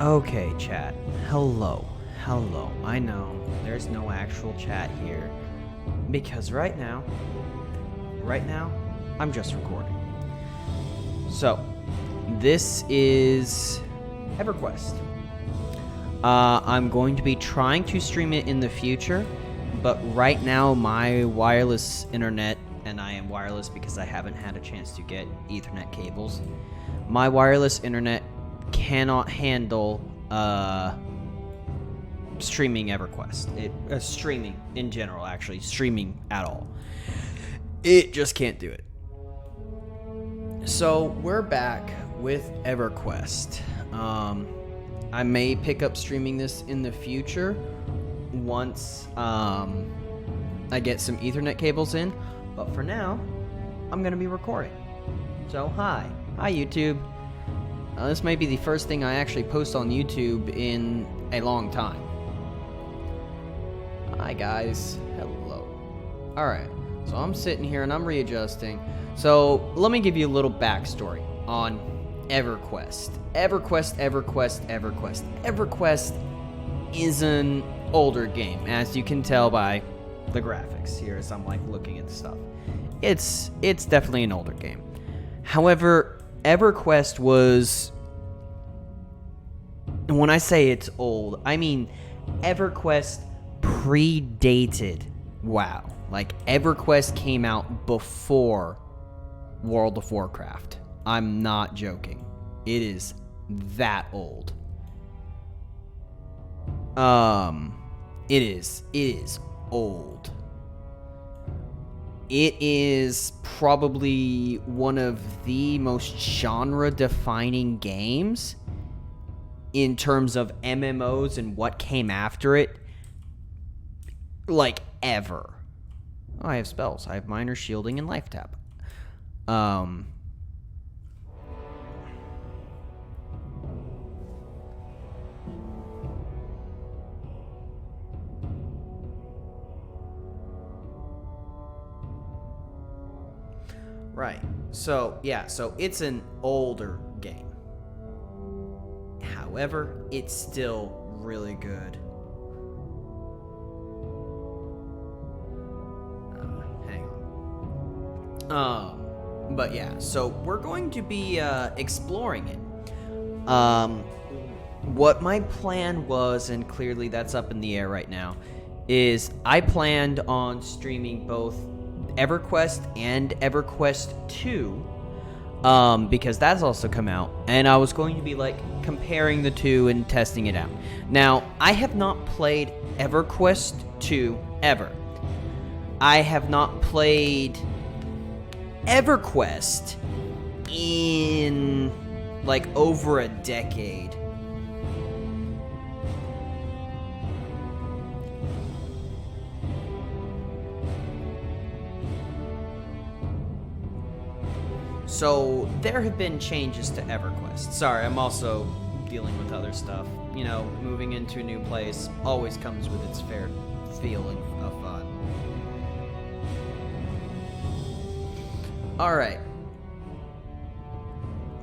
Okay, chat. Hello. Hello. I know there's no actual chat here because right now, I'm just recording. So, this is Everquest. I'm going to be trying to stream it in the future, but right now my wireless internet, and I am wireless because I haven't had a chance to get Ethernet cables, my wireless internet cannot handle streaming Everquest. Streaming in general, actually. Streaming at all. It just can't do it. So, we're back with Everquest. I may pick up streaming this in the future once I get some Ethernet cables in. But for now, I'm going to be recording. So, hi. Hi, YouTube. This may be the first thing I actually post on YouTube in a long time. Hi, guys. Hello. Alright, so I'm sitting here and I'm readjusting. So, let me give you a little backstory on Everquest. Everquest is an older game, as you can tell by the graphics here as I'm like looking at the stuff. It's definitely an older game. However, Everquest was, and when I say it's old, I mean Everquest predated WoW. Like, Everquest came out before World of Warcraft. I'm not joking. It is that old. It is old. It is probably one of the most genre-defining games in terms of MMOs and what came after it, like, ever. Oh, I have spells. I have minor shielding and life tap. Right. So, yeah, so it's an older game. However, it's still really good. Hang on. But yeah, so we're going to be exploring it. What my plan was, and clearly that's up in the air right now, is I planned on streaming both Everquest and Everquest 2, because that's also come out, and I was going to be like comparing the two and testing it out. Now, I have not played Everquest 2 ever. I have not played Everquest in like over a decade. So, there have been changes to Everquest. Sorry, I'm also dealing with other stuff. You know, moving into a new place always comes with its fair feeling of fun. Alright.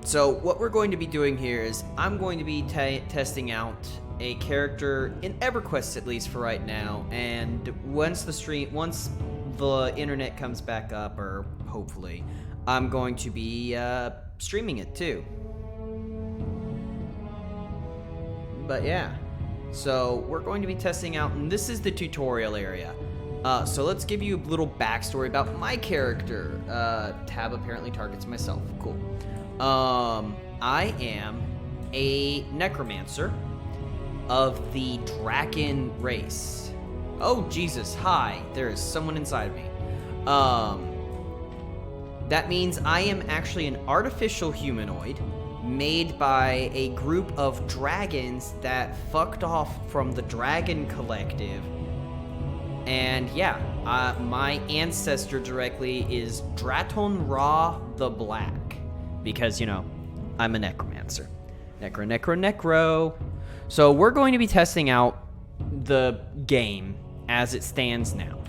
So, what we're going to be doing here is I'm going to be testing out a character in Everquest, at least for right now, and once the internet comes back up, or hopefully, I'm going to be streaming it too. But yeah, so we're going to be testing out, and this is the tutorial area. So let's give you a little backstory about my character. Tab apparently targets myself. Cool. I am a Necromancer of the Dragon race. Oh, Jesus, hi. There is someone inside of me. That means I am actually an artificial humanoid made by a group of dragons that fucked off from the Dragon Collective. And yeah, my ancestor directly is Draton Ra the Black. Because, you know, I'm a Necromancer. Necro. So we're going to be testing out the game as it stands now.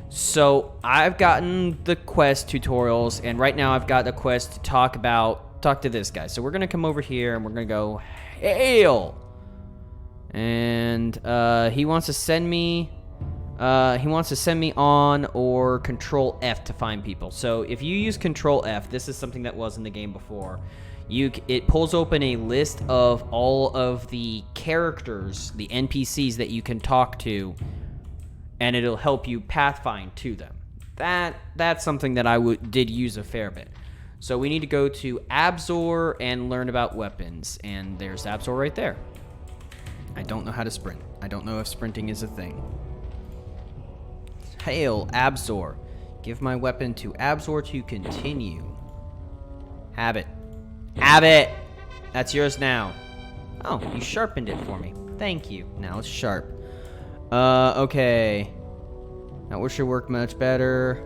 So I've gotten the quest tutorials, and right now I've got the quest to talk about talk to this guy. So we're gonna come over here and we're gonna go, hail. And he wants to send me. On or Control F to find people. So if you use Control F, this is something that was in the game before. It pulls open a list of all of the characters, the NPCs that you can talk to, and it'll help you pathfind to them. That's something that I did use a fair bit. So we need to go to Absor and learn about weapons, and there's Absor right there. I don't know how to sprint. I don't know if sprinting is a thing. Hail, Absor. Give my weapon to Absor to continue. Have it. Have it! That's yours now. Oh, you sharpened it for me. Thank you. Now it's sharp. Okay. That should work much better.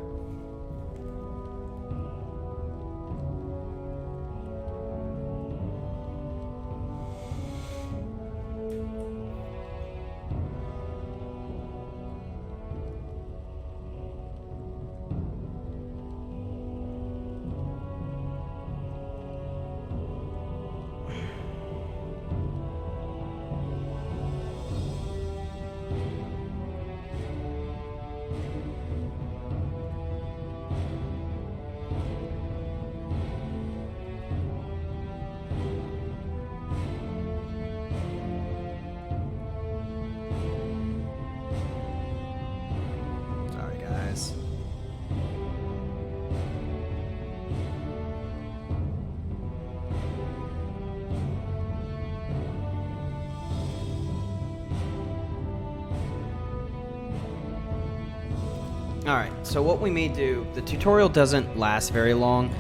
Alright, so what we may do, the tutorial doesn't last very long.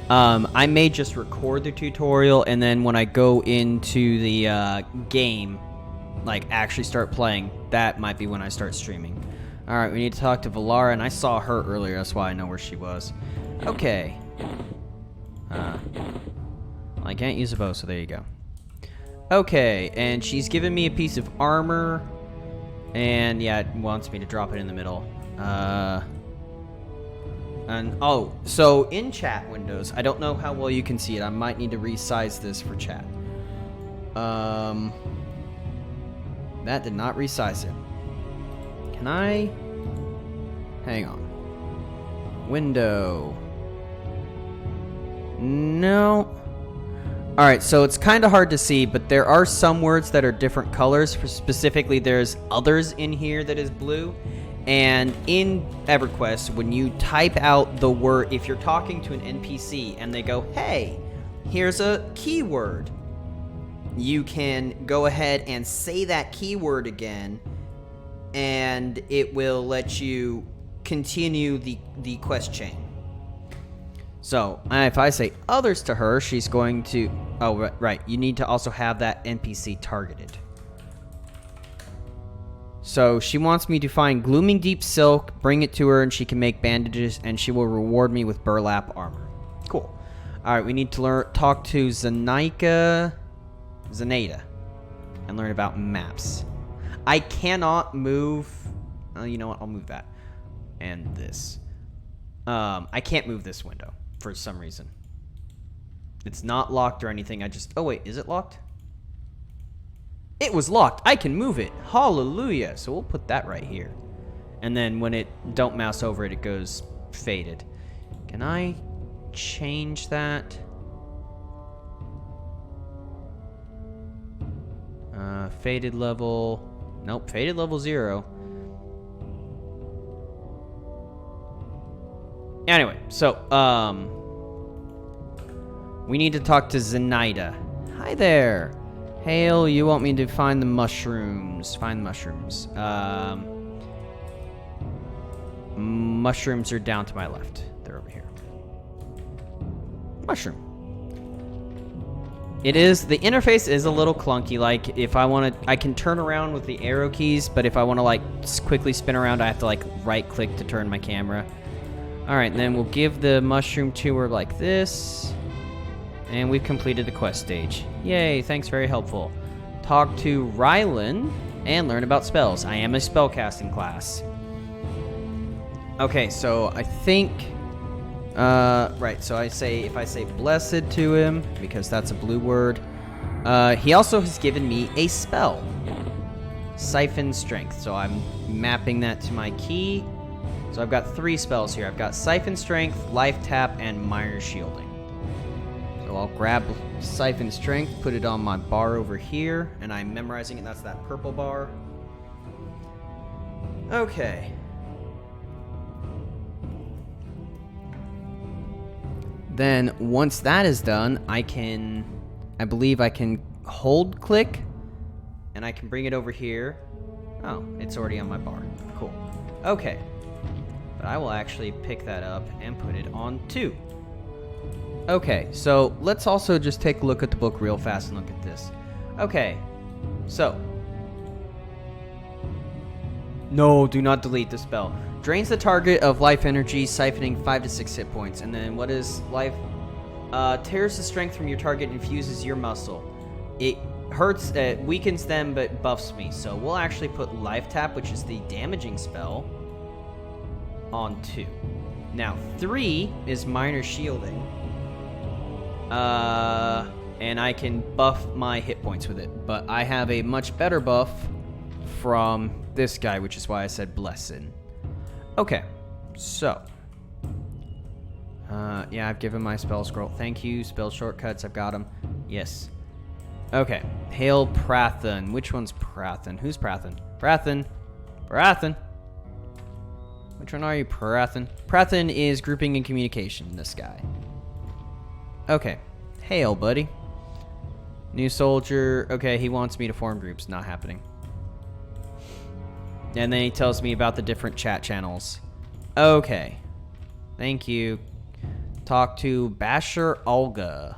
I may just record the tutorial, and then when I go into the game, like actually start playing, that might be when I start streaming. Alright, we need to talk to Valara, and I saw her earlier, that's why I know where she was. Okay. I can't use a bow, so there you go. Okay, and she's given me a piece of armor, and yeah, it wants me to drop it in the middle. Oh, so in chat windows, I don't know how well you can see it. I might need to resize this for chat. That did not resize it. Can I? Hang on. Window. No. Alright, so it's kind of hard to see, but there are some words that are different colors. Specifically, there's others in here that is blue. And in Everquest, when you type out the word, if you're talking to an NPC and they go, hey, here's a keyword, you can go ahead and say that keyword again, and it will let you continue the quest chain. So, if I say others to her, she's going to... Oh, right. You need to also have that NPC targeted. So she wants me to find Glooming Deep Silk, bring it to her, and she can make bandages, and she will reward me with burlap armor. Cool. Alright, we need to talk to Zenaida, and learn about maps. I cannot move... you know what? I'll move that. And this. I can't move this window for some reason. It's not locked or anything. Oh, wait. Is it locked? It was locked. I can move it. Hallelujah. So we'll put that right here. And then when it... Don't mouse over it, it goes faded. Can I change that? Faded level... Nope. Faded level 0. Anyway, so, we need to talk to Zenaida. Hi there. Hail, you want me to find the mushrooms. Find the mushrooms. Mushrooms are down to my left. They're over here. Mushroom. The interface is a little clunky. Like, if I want to, I can turn around with the arrow keys, but if I want to, like, quickly spin around, I have to, like, right-click to turn my camera. Alright, then we'll give the mushroom to her like this. And we've completed the quest stage. Yay, thanks, very helpful. Talk to Rylan and learn about spells. I am a spellcasting class. Okay, so I think... Right, so if I say blessed to him, because that's a blue word, he also has given me a spell. Siphon Strength, so I'm mapping that to my key. So I've got 3 spells here. I've got Siphon Strength, Life Tap, and Minor Shielding. So I'll grab Siphon Strength, put it on my bar over here, and I'm memorizing it. That's that purple bar. Okay. Then once that is done, I believe I can hold click, and I can bring it over here. Oh, it's already on my bar. Cool. Okay. But I will actually pick that up and put it on 2. Okay, so let's also just take a look at the book real fast and look at this. Okay, so. No, do not delete the spell. Drains the target of life energy, siphoning 5 to 6 hit points. And then what is life? Tears the strength from your target, infuses your muscle. It hurts, weakens them, but buffs me. So we'll actually put Life Tap, which is the damaging spell, on 2. Now 3 is Minor Shielding. And I can buff my hit points with it. But I have a much better buff from this guy, which is why I said Blessed. Okay, so. Yeah, I've given my spell scroll. Thank you. Spell shortcuts, I've got them. Yes. Okay. Hail Prathan. Which one's Prathan? Who's Prathan? Prathan. Prathan. Which one are you, Prathan? Prathan is grouping and communication, this guy. Okay. Hail, buddy. New soldier. Okay, he wants me to form groups. Not happening. And then he tells me about the different chat channels. Okay. Thank you. Talk to Basher Olga.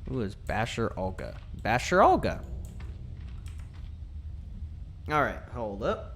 Who is Basher Olga? Basher Olga. Alright, hold up.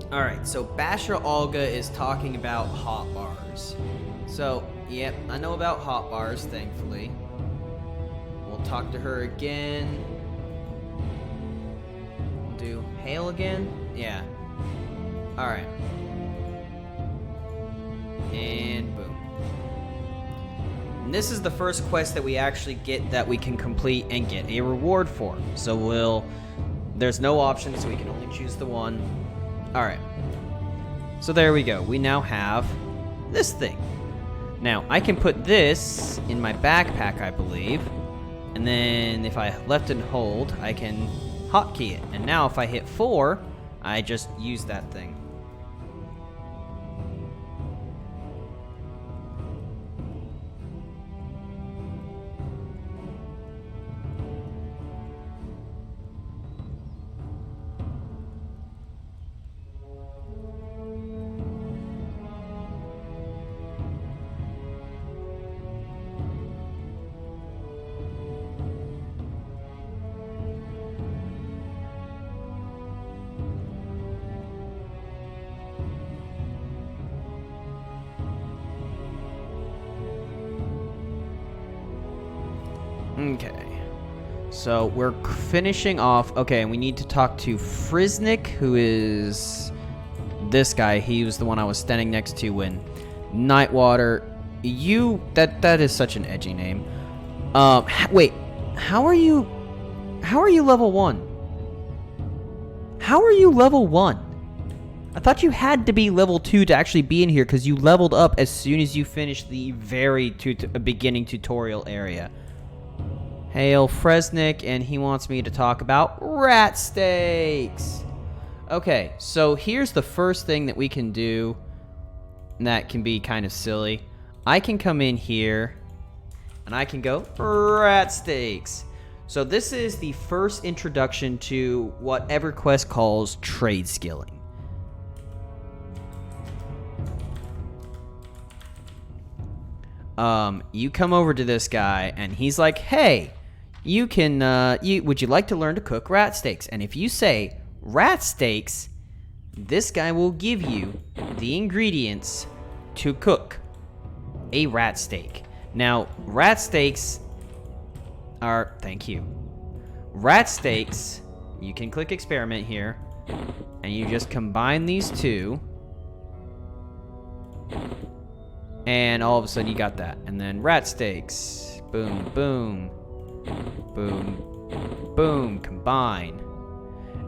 Alright, so Basher Olga is talking about hot bars. So, yep, I know about hot bars, thankfully. We'll talk to her again. We'll do hail again? Yeah. Alright. And boom. And this is the first quest that we actually get that we can complete and get a reward for. So there's no option, so we can only choose the one. Alright. So there we go. We now have this thing. Now, I can put this in my backpack, I believe. And then if I left and hold, I can hotkey it. And now if I hit 4, I just use that thing. Okay, so we're finishing off. Okay, and we need to talk to Friznik, who is this guy. He was the one I was standing next to when Nightwater. That is such an edgy name. Wait, how are you level 1? How are you level 1? I thought you had to be level 2 to actually be in here because you leveled up as soon as you finished the very beginning tutorial area. Hail Fresnik, and he wants me to talk about rat steaks. Okay, so here's the first thing that we can do that can be kind of silly. I can come in here and I can go rat steaks. So this is the first introduction to what Everquest calls trade skilling. You come over to this guy and he's like, hey, you can, would you like to learn to cook rat steaks? And if you say rat steaks, this guy will give you the ingredients to cook a rat steak. Now, rat steaks are, thank you. Rat steaks, you can click experiment here, and you just combine these two, and all of a sudden you got that. And then rat steaks, boom, boom, boom, boom, combine.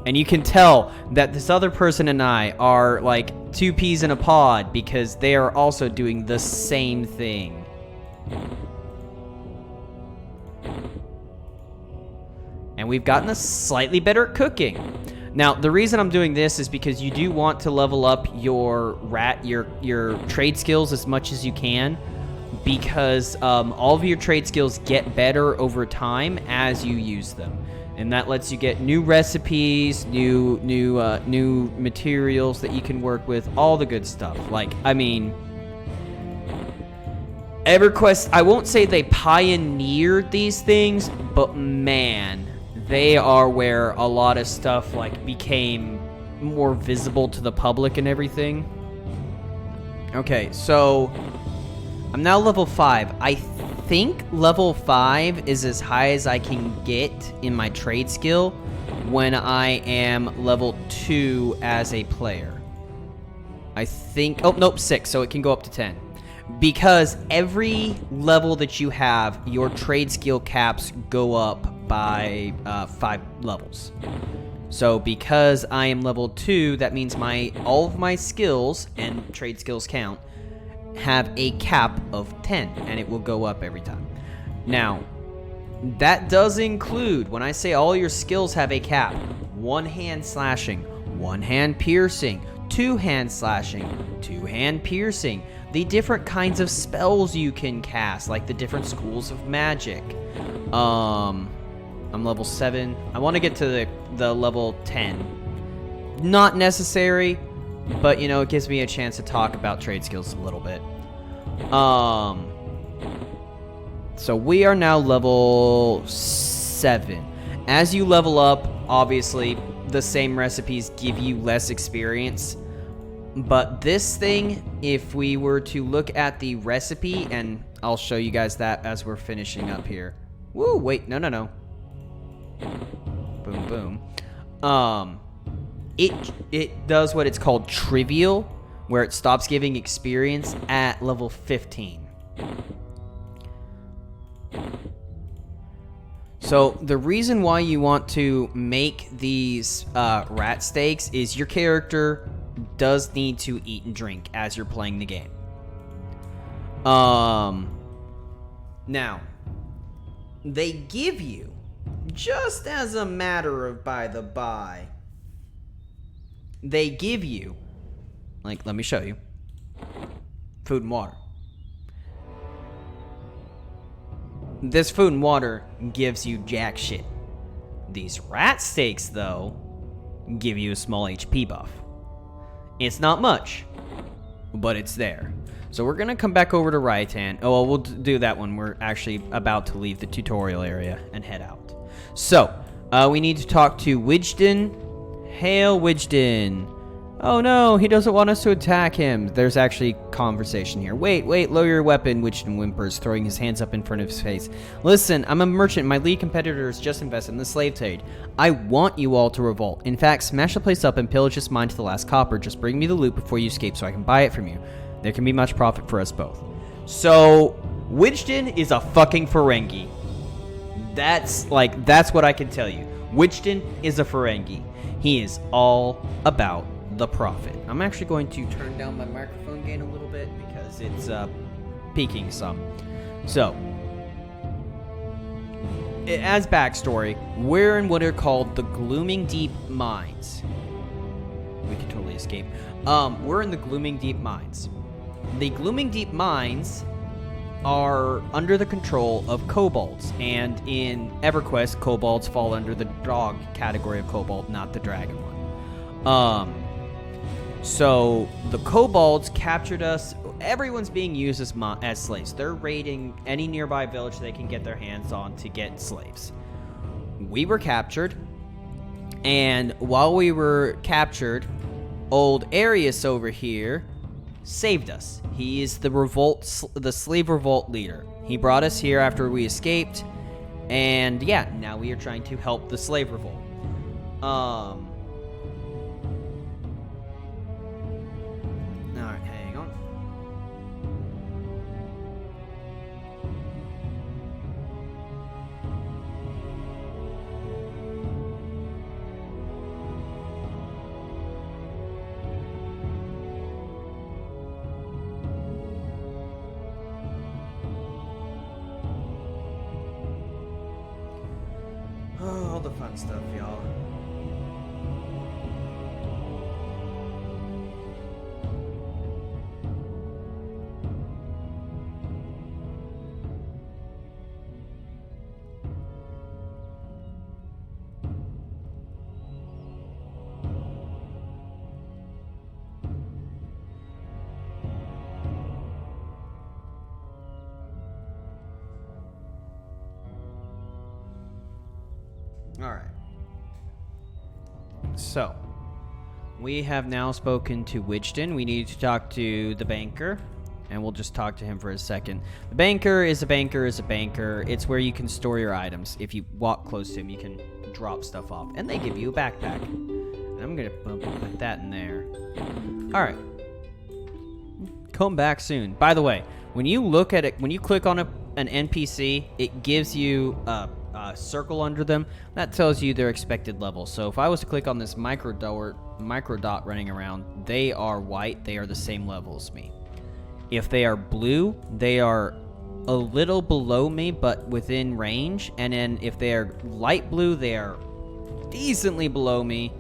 And you can tell that this other person and I are like two peas in a pod because they are also doing the same thing. And we've gotten a slightly better at cooking. Now, the reason I'm doing this is because you do want to level up your trade skills as much as you can, because all of your trade skills get better over time as you use them. And that lets you get new recipes, new materials that you can work with, all the good stuff. Like, I mean, Everquest, I won't say they pioneered these things, but man, they are where a lot of stuff like became more visible to the public and everything. Okay, so I'm now level 5. I think level 5 is as high as I can get in my trade skill when I am level 2 as a player. I think, oh nope, 6, so it can go up to 10. Because every level that you have, your trade skill caps go up by 5 levels. So because I am level 2, that means all of my skills, and trade skills count, have a cap of 10, and it will go up every time. Now, that does include, when I say all your skills have a cap, 1 hand slashing, 1 hand piercing, 2 hand slashing, 2 hand piercing, the different kinds of spells you can cast, like the different schools of magic. I'm level 7. I want to get to the level 10. Not necessary, but, you know, it gives me a chance to talk about trade skills a little bit. So we are now level 7. As you level up, obviously, the same recipes give you less experience. But this thing, if we were to look at the recipe, and I'll show you guys that as we're finishing up here. Woo, wait, no. Boom, boom. It does what it's called trivial, where it stops giving experience at level 15. So the reason why you want to make these rat steaks is your character does need to eat and drink as you're playing the game. Now, they give you, just as a matter of by the by, they give you, like, let me show you, food and water. This food and water gives you jack shit. These rat steaks, though, give you a small HP buff. It's not much, but it's there. So we're gonna come back over to Raitan. Oh, well, we'll do that when we're actually about to leave the tutorial area and head out. So, we need to talk to Wijden. Hail, Wijden. Oh no, he doesn't want us to attack him. There's actually conversation here. Wait, lower your weapon, Wijden whimpers, throwing his hands up in front of his face. Listen, I'm a merchant. My lead competitor has just invested in the slave trade. I want you all to revolt. In fact, smash the place up and pillage this mine to the last copper. Just bring me the loot before you escape so I can buy it from you. There can be much profit for us both. So, Wijden is a fucking Ferengi. That's what I can tell you. Wijden is a Ferengi. He is all about the profit. I'm actually going to turn down my microphone gain a little bit because it's peaking some. So, as backstory, we're in what are called the Glooming Deep Mines. We can totally escape. We're in the Glooming Deep Mines. The Glooming Deep Mines are under the control of kobolds, and in Everquest, kobolds fall under the dog category of kobold, not the dragon one. So the kobolds captured us. Everyone's being used as slaves. They're raiding any nearby village they can get their hands on to get slaves. We were captured, and while we were captured, old Arius over here saved us. He is the slave revolt leader. He brought us here after we escaped, and yeah, now we are trying to help the slave revolt. Alright, hang on. Oh, all the fun stuff, y'all. Alright. So, we have now spoken to Widgeton. We need to talk to the banker, and we'll just talk to him for a second. The banker is a banker is a banker. It's where you can store your items. If you walk close to him, you can drop stuff off, and they give you a backpack. And I'm gonna put that in there. Alright. Come back soon. By the way, when you look at it, when you click on an NPC, it gives you a circle under them. That tells you their expected level. So if I was to click on this micro dot running around, they are white. They are the same level as me. If they are blue, they are a little below me, but within range. And then if they are light blue, they are decently below me.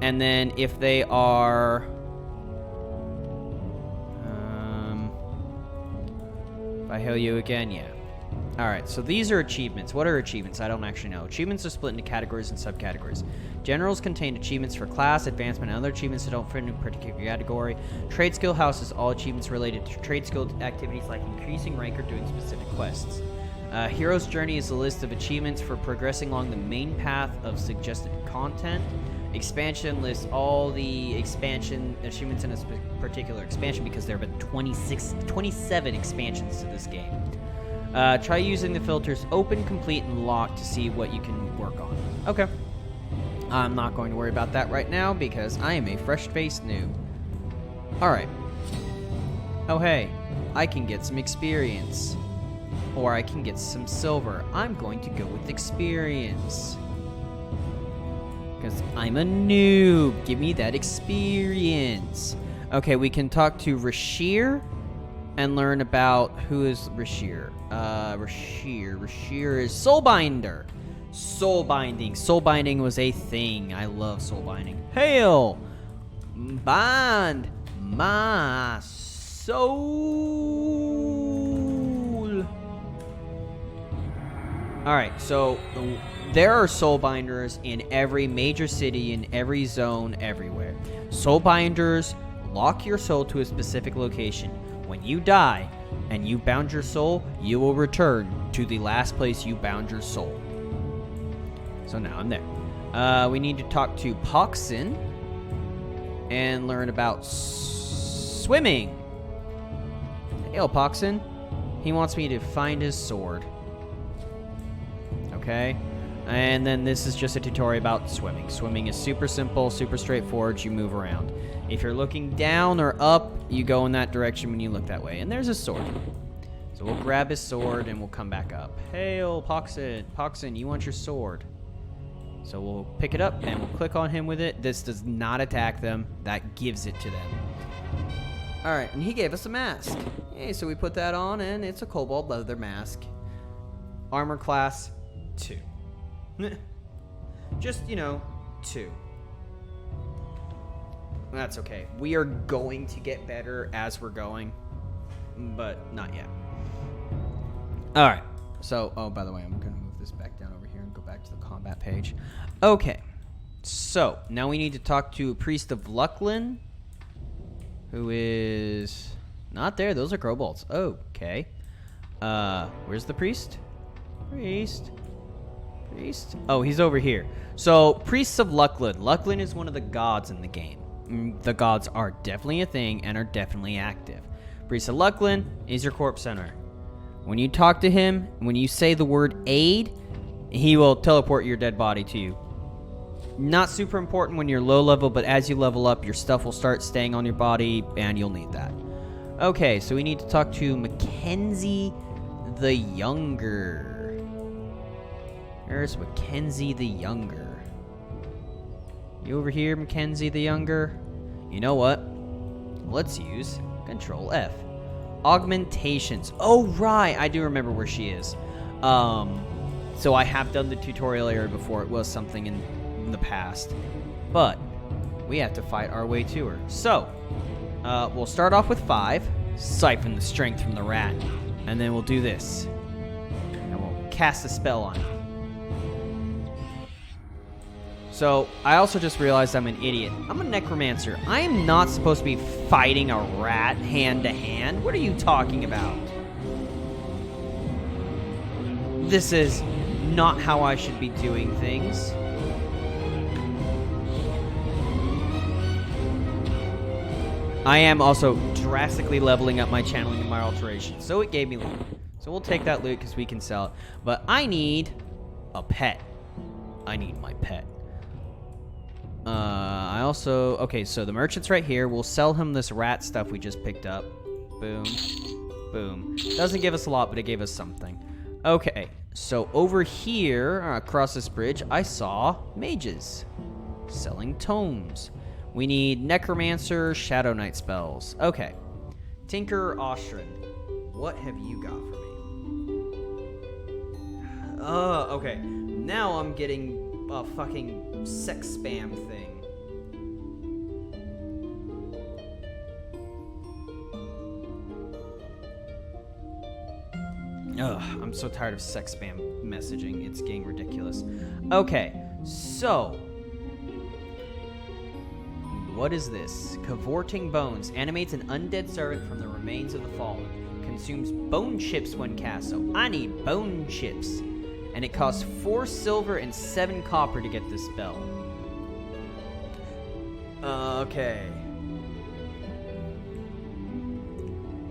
And then if they are if I hail you again, yeah. Alright, so these are achievements. What are achievements? I don't actually know. Achievements are split into categories and subcategories. Generals contain achievements for class, advancement, and other achievements that don't fit in a particular category. Trade skill house is all achievements related to trade skill activities like increasing rank or doing specific quests. Hero's Journey is a list of achievements for progressing along the main path of suggested content. Expansion lists all the expansion achievements in a particular expansion because there have been 27 expansions to this game. Try using the filters open, complete, and lock to see what you can work on. Okay. I'm not going to worry about that right now because I am a fresh-faced noob. Alright. Oh hey, I can get some experience. Or I can get some silver. I'm going to go with experience. Because I'm a noob. Give me that experience. Okay, we can talk to Rashir and learn about who is Rashir. Rashir is Soulbinder. Soulbinding. Soulbinding was a thing. I love soulbinding. Hail! Bind my soul. Alright, so there are soulbinders in every major city, in every zone, everywhere. Soulbinders lock your soul to a specific location. When you die and you bound your soul, you will return to the last place you bound your soul. So now I'm there. We need to talk to Poxin and learn about swimming. Hail, Poxin. He wants me to find his sword. Okay. And then this is just a tutorial about swimming. Swimming is super simple, super straightforward. You move around. If you're looking down or up, you go in that direction when you look that way. And there's a sword. So we'll grab his sword and we'll come back up. Hail, Poxin. Poxin, you want your sword. So we'll pick it up and we'll click on him with it. This does not attack them. That gives it to them. Alright, and he gave us a mask. Yay, so we put that on and it's a cobalt leather mask. Armor class 2. Just, 2. That's okay. We are going to get better as we're going, but not yet. Alright. So, oh, by the way, I'm going to move this back down over here and go back to the combat page. Okay. So, now we need to talk to Priest of Lucklin, who is not there. Those are kobolds. Okay. Where's the priest? Priest. Oh, he's over here. So, Priests of Lucklin. Lucklin is one of the gods in the game. The gods are definitely a thing and are definitely active. Priest of Lucklin is your corpse center. When you talk to him, when you say the word aid, he will teleport your dead body to you. Not super important when you're low level, but as you level up, your stuff will start staying on your body, and you'll need that. Okay, so we need to talk to Mackenzie the Younger. There's Mackenzie the Younger. You over here, Mackenzie the Younger? You know what? Let's use Control F. Augmentations. Oh, right. I do remember where she is. So I have done the tutorial area before. It was something in the past. But we have to fight our way to her. So, we'll start off with 5. Siphon the strength from the rat. And then we'll do this. And we'll cast a spell on it. So, I also just realized I'm an idiot. I'm a necromancer. I am not supposed to be fighting a rat hand-to-hand. What are you talking about? This is not how I should be doing things. I am also drastically leveling up my channeling and my alteration, so it gave me loot. So we'll take that loot because we can sell it. But I need a pet. I need my pet. I also... Okay, so the merchant's right here. We'll sell him this rat stuff we just picked up. Boom. Boom. Doesn't give us a lot, but it gave us something. Okay, so over here, across this bridge, I saw mages selling tomes. We need Necromancer, Shadow Knight spells. Okay. Tinker Ostrin, what have you got for me? Okay. Now I'm getting a fucking sex spam thing. Ugh, I'm so tired of sex spam messaging. It's getting ridiculous. Okay, so... what is this? Cavorting Bones. Animates an undead servant from the remains of the fallen. Consumes bone chips when cast. So I need bone chips. And it costs 4 silver and 7 copper to get this spell. Okay.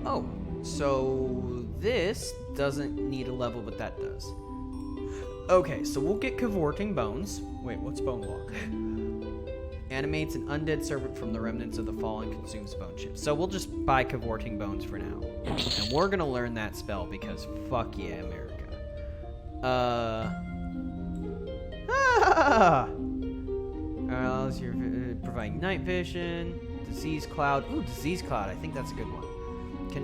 Oh, so this doesn't need a level, but that does. Okay, so we'll get Cavorting Bones. Wait, what's Bone Walk? Animates an undead servant from the remnants of the fallen, consumes bone chips. So we'll just buy Cavorting Bones for now. And we're gonna learn that spell because fuck yeah, America. Allows you providing night vision, disease cloud. Ooh, disease cloud. I think that's a good one.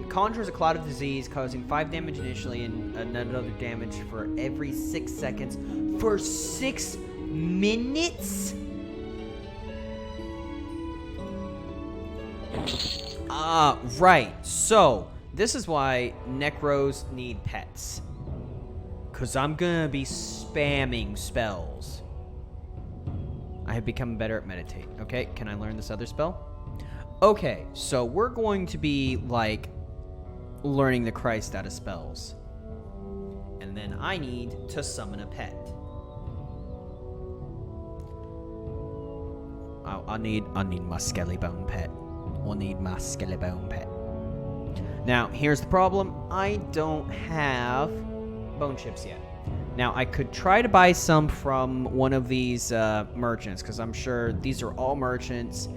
Conjures a cloud of disease, causing 5 damage initially and another damage for every 6 seconds for 6 minutes. Right. So, this is why Necros need pets. Because I'm gonna be spamming spells. I have become better at meditate. Okay, can I learn this other spell? Okay, so we're going to be, like, learning the Christ out of spells. And then I need to summon a pet. I need my Skellybone pet. We'll need my Skellybone pet. Now, here's the problem. I don't have bone chips yet. Now, I could try to buy some from one of these merchants, because I'm sure these are all merchants.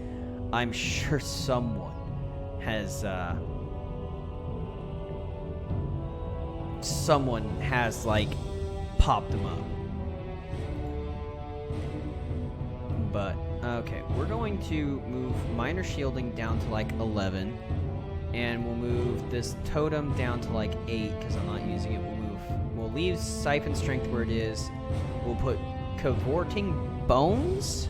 I'm sure someone has like popped them up. But okay, we're going to move minor shielding down to like 11, and we'll move this totem down to like 8 because I'm not using it. We'll leave siphon strength where it is. We'll put cavorting bones.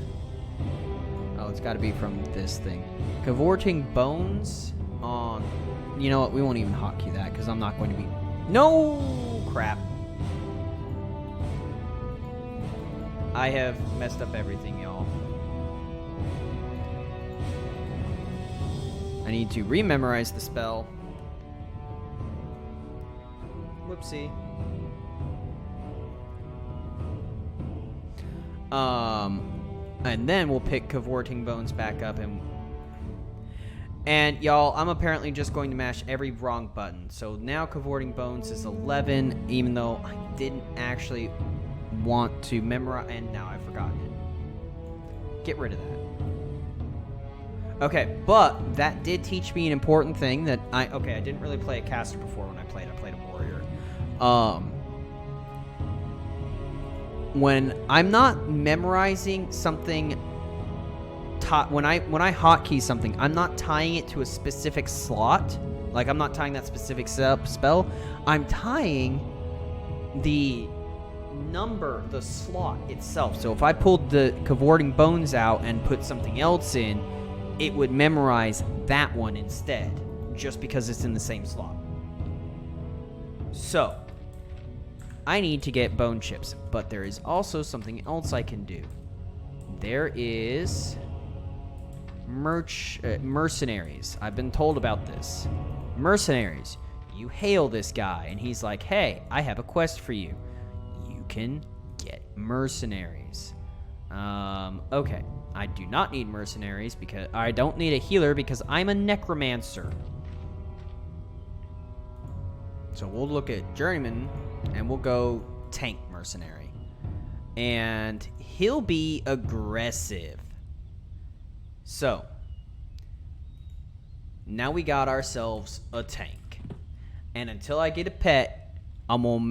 Oh, it's got to be from this thing. Cavorting bones on... You know what? We won't even hotkey that because I'm not going to be... No! crap. I have messed up everything, y'all. I need to rememorize the spell. Whoopsie. And then we'll pick Cavorting Bones back up and y'all, I'm apparently just going to mash every wrong button. So now Cavorting Bones is 11, even though I didn't actually want to memorize, and now I've forgotten it. Get rid of that. Okay, but that did teach me an important thing that I didn't really play a caster before when I played a warrior. When I'm not memorizing something, when I hotkey something, I'm not tying it to a specific slot. Like, I'm not tying that specific spell. I'm tying the number, the slot itself. So if I pulled the Cavorting Bones out and put something else in, it would memorize that one instead, just because it's in the same slot. So I need to get bone chips, but there is also something else I can do. There is mercenaries. I've been told about this. Mercenaries. You hail this guy, and he's like, hey, I have a quest for you. You can get mercenaries. Okay. I do not need mercenaries because I don't need a healer because I'm a necromancer. So we'll look at journeyman and we'll go tank mercenary. And he'll be aggressive. So now we got ourselves a tank. And until I get a pet, I'm going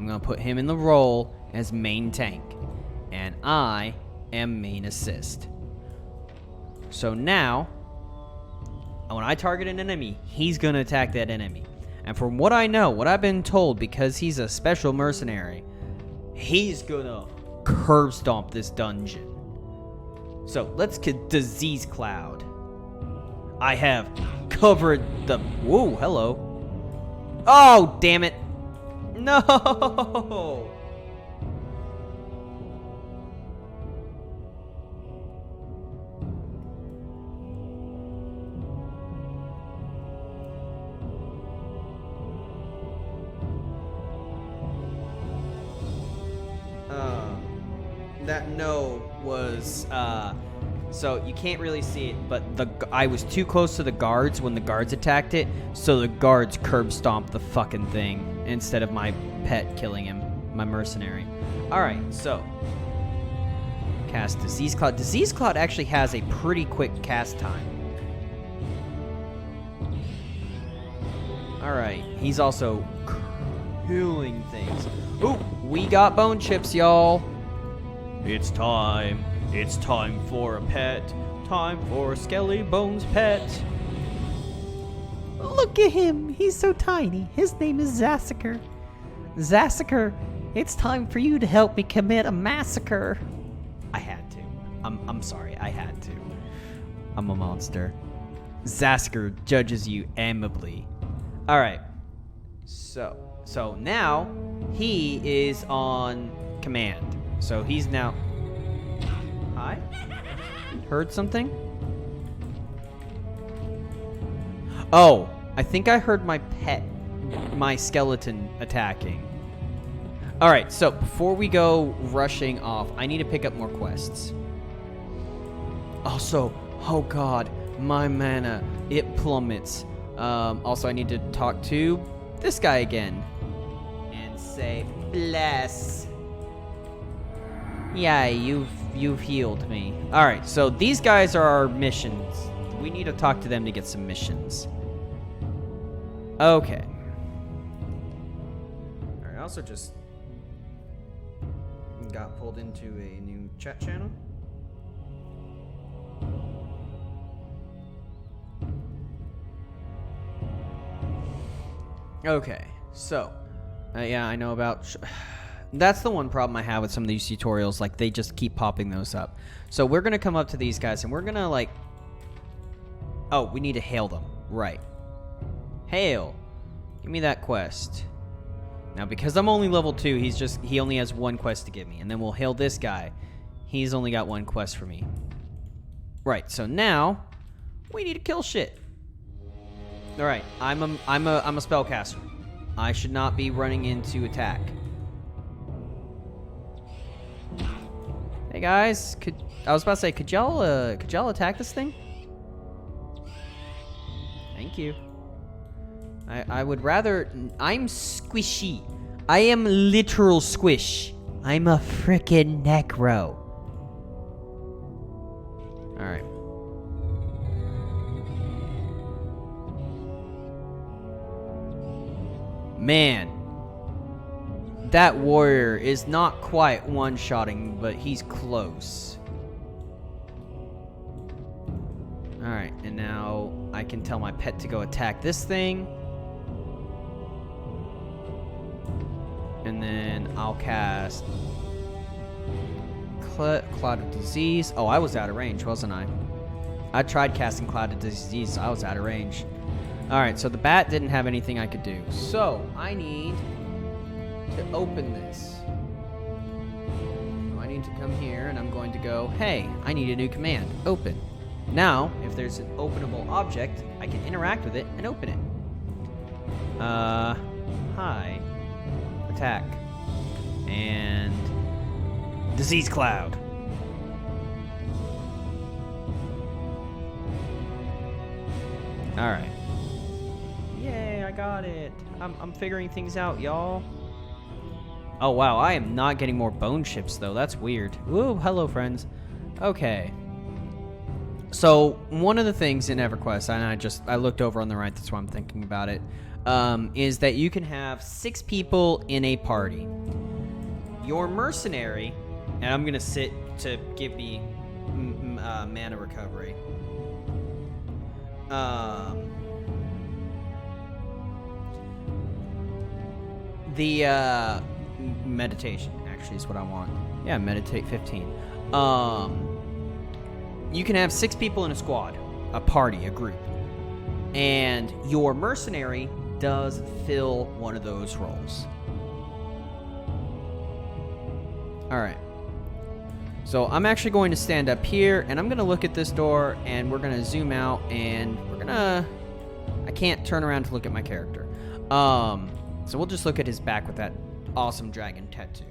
to put him in the role as main tank. And I am main assist. So now, when I target an enemy, he's going to attack that enemy. And from what I know, what I've been told, because he's a special mercenary, he's going to curb stomp this dungeon. So let's get Disease Cloud. I have covered the... Whoa, hello. Oh, damn it. No! That no was, so you can't really see it, but I was too close to the guards when the guards attacked it, so the guards curb stomped the fucking thing instead of my pet killing him, my mercenary. Alright, so cast Disease Cloud. Disease Cloud actually has a pretty quick cast time. Alright, he's also killing things. Ooh, we got bone chips, y'all. It's time. It's time for a pet. Time for Skelly Bones' pet. Look at him. He's so tiny. His name is Zassiker. Zassiker, it's time for you to help me commit a massacre. I had to. I'm sorry. I had to. I'm a monster. Zassiker judges you amicably. All right. So now he is on command. So he's now... Hi? Heard something? Oh, I think I heard my pet, my skeleton attacking. Alright, so before we go rushing off, I need to pick up more quests. Also, oh god, my mana, it plummets. Also, I need to talk to this guy again. And say, bless. Yeah, you've healed me. Alright, so these guys are our missions. We need to talk to them to get some missions. Okay. Alright, I also just got pulled into a new chat channel. Okay, so yeah, I know about... That's the one problem I have with some of these tutorials. Like, they just keep popping those up. So we're going to come up to these guys, and we're going to, like... Oh, we need to hail them. Right. Hail. Give me that quest. Now, because I'm only level 2, he only has 1 quest to give me. And then we'll hail this guy. He's only got 1 quest for me. Right, so now we need to kill shit. Alright, I'm a spellcaster. I should not be running into attack. Hey guys, I was about to say, could y'all attack this thing? Thank you. I would rather... I'm squishy. I am literal squish. I'm a frickin' necro. Alright. Man. That warrior is not quite one-shotting, but he's close. Alright, and now I can tell my pet to go attack this thing. And then I'll cast Cloud of Disease. Oh, I was out of range, wasn't I? I tried casting Cloud of Disease, so I was out of range. Alright, so the bat didn't have anything I could do. So, I need to open this. So I need to come here, and I'm going to go, hey, I need a new command. Open. Now, if there's an openable object, I can interact with it and open it. Hi. Attack. And... Disease Cloud. Alright. Yay, I got it. I'm figuring things out, y'all. Oh, wow, I am not getting more bone chips, though. That's weird. Ooh, hello, friends. Okay. So, one of the things in Everquest, and I looked over on the right, that's why I'm thinking about it, is that you can have 6 people in a party. Your mercenary, and I'm going to sit to give me mana recovery. The meditation, actually, is what I want. Yeah, meditate 15. You can have 6 people in a squad, a party, a group. And your mercenary does fill one of those roles. Alright. So I'm actually going to stand up here, and I'm going to look at this door, and we're going to zoom out, and we're going to... I can't turn around to look at my character. So we'll just look at his back with that awesome dragon tattoo.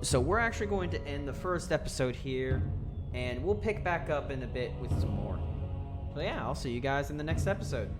So we're actually going to end the first episode here, and we'll pick back up in a bit with some more. So yeah, I'll see you guys in the next episode.